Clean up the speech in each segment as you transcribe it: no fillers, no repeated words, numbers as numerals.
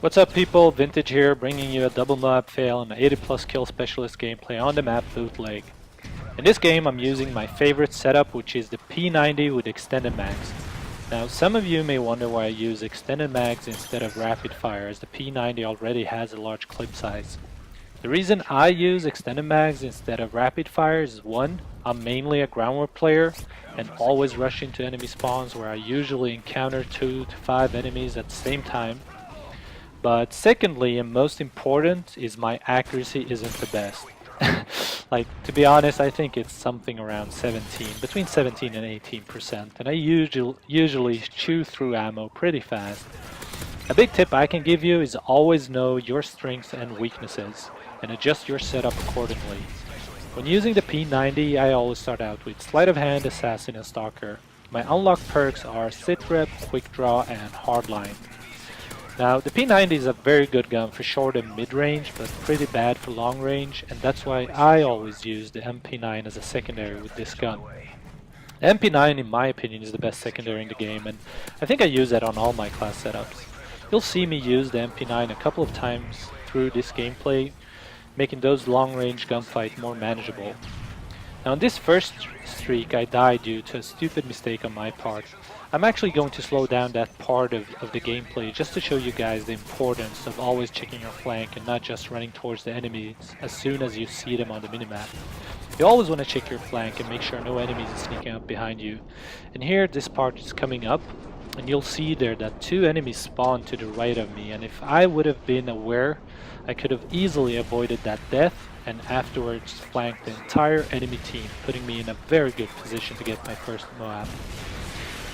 What's up people, Vintage here, bringing you a double map fail and an 80 plus kill specialist gameplay on the map Bootleg. In this game I'm using my favorite setup, which is the P90 with extended mags. Now some of you may wonder why I use extended mags instead of rapid fire, as the P90 already has a large clip size. The reason I use extended mags instead of rapid fire is one, I'm mainly a ground war player and always rush into enemy spawns where I usually encounter 2 to 5 enemies at the same time. But secondly, and most important, is my accuracy isn't the best. Like, to be honest, I think it's something around 17, between 17 and 18%, and I usually chew through ammo pretty fast. A big tip I can give you is always know your strengths and weaknesses, and adjust your setup accordingly. When using the P90, I always start out with Sleight of Hand, Assassin, and Stalker. My unlocked perks are Sit Rep, Quick Draw, and Hardline. Now, the P90 is a very good gun for short and mid-range, but pretty bad for long range, and that's why I always use the MP9 as a secondary with this gun. The MP9, in my opinion, is the best secondary in the game, and I think I use that on all my class setups. You'll see me use the MP9 a couple of times through this gameplay, making those long-range gunfights more manageable. Now, in this first streak, I died due to a stupid mistake on my part. I'm actually going to slow down that part of the gameplay just to show you guys the importance of always checking your flank and not just running towards the enemies as soon as you see them on the minimap. You always want to check your flank and make sure no enemies are sneaking up behind you. And here this part is coming up, and you'll see there that 2 enemies spawn to the right of me, and if I would have been aware, I could have easily avoided that death and afterwards flanked the entire enemy team, putting me in a very good position to get my first Moab.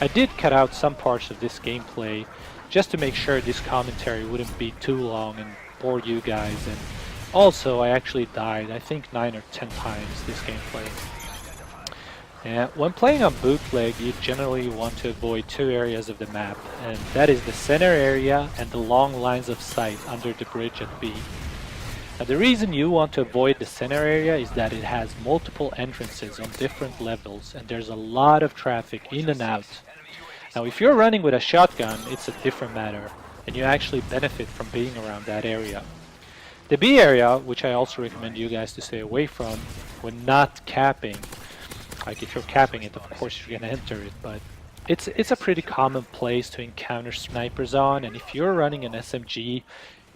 I did cut out some parts of this gameplay just to make sure this commentary wouldn't be too long and bore you guys, and also I actually died I think 9 or 10 times this gameplay. When playing on Bootleg, you generally want to avoid 2 areas of the map, and that is the center area and the long lines of sight under the bridge at B. Now, the reason you want to avoid the center area is that it has multiple entrances on different levels, and there's a lot of traffic in and out. Now, if you're running with a shotgun, it's a different matter, and you actually benefit from being around that area. The B area, which I also recommend you guys to stay away from when not capping, like if you're capping it, of course you're gonna enter it, but it's a pretty common place to encounter snipers on, and if you're running an SMG,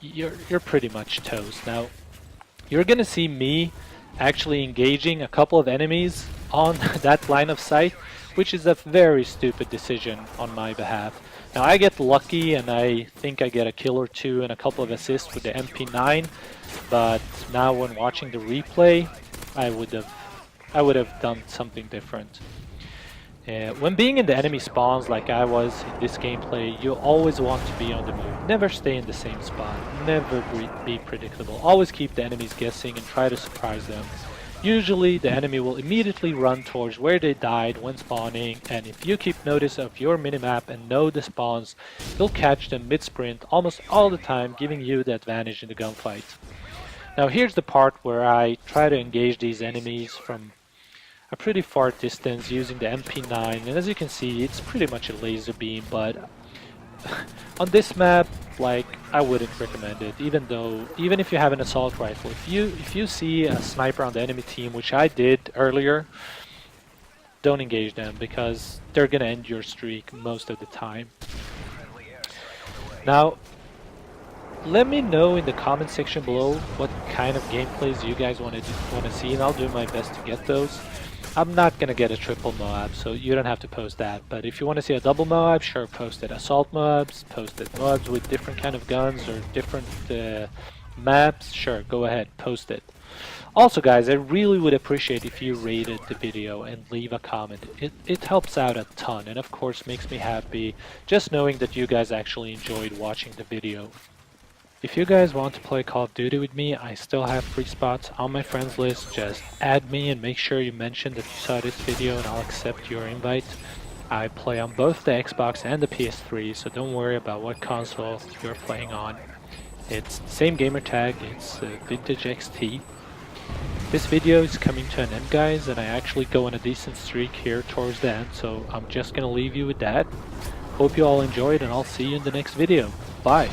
you're pretty much toast. Now, you're gonna see me actually engaging a couple of enemies on that line of sight, which is a very stupid decision on my behalf. Now, I get lucky and I think I get a kill or 2 and a couple of assists with the MP9, but now when watching the replay, I would have done something different. When being in the enemy spawns like I was in this gameplay, you always want to be on the move. Never stay in the same spot. Never be predictable. Always keep the enemies guessing and try to surprise them. Usually the enemy will immediately run towards where they died when spawning, and if you keep notice of your minimap and know the spawns, you'll catch them mid-sprint almost all the time, giving you the advantage in the gunfight. Now here's the part where I try to engage these enemies from a pretty far distance using the MP9, and as you can see, it's pretty much a laser beam, but on this map, like, I wouldn't recommend it, even if you have an assault rifle. If you see a sniper on the enemy team, which I did earlier, don't engage them because they're gonna end your streak most of the time. Now, let me know in the comment section below what kind of gameplays you guys want to see, and I'll do my best to get those. I'm not gonna get a triple Moab, so you don't have to post that, but if you want to see a double Moab, sure, post it. Assault Moabs, post it. Moabs with different kind of guns or different maps, sure, go ahead, post it. Also guys, I really would appreciate if you rated the video and leave a comment. It helps out a ton, and of course makes me happy just knowing that you guys actually enjoyed watching the video. If you guys want to play Call of Duty with me, I still have free spots on my friends list. Just add me and make sure you mention that you saw this video and I'll accept your invite. I play on both the Xbox and the PS3, so don't worry about what console you're playing on. It's the same gamer tag, it's Vintage XT. This video is coming to an end guys, and I actually go on a decent streak here towards the end, so I'm just gonna leave you with that. Hope you all enjoyed, and I'll see you in the next video. Bye!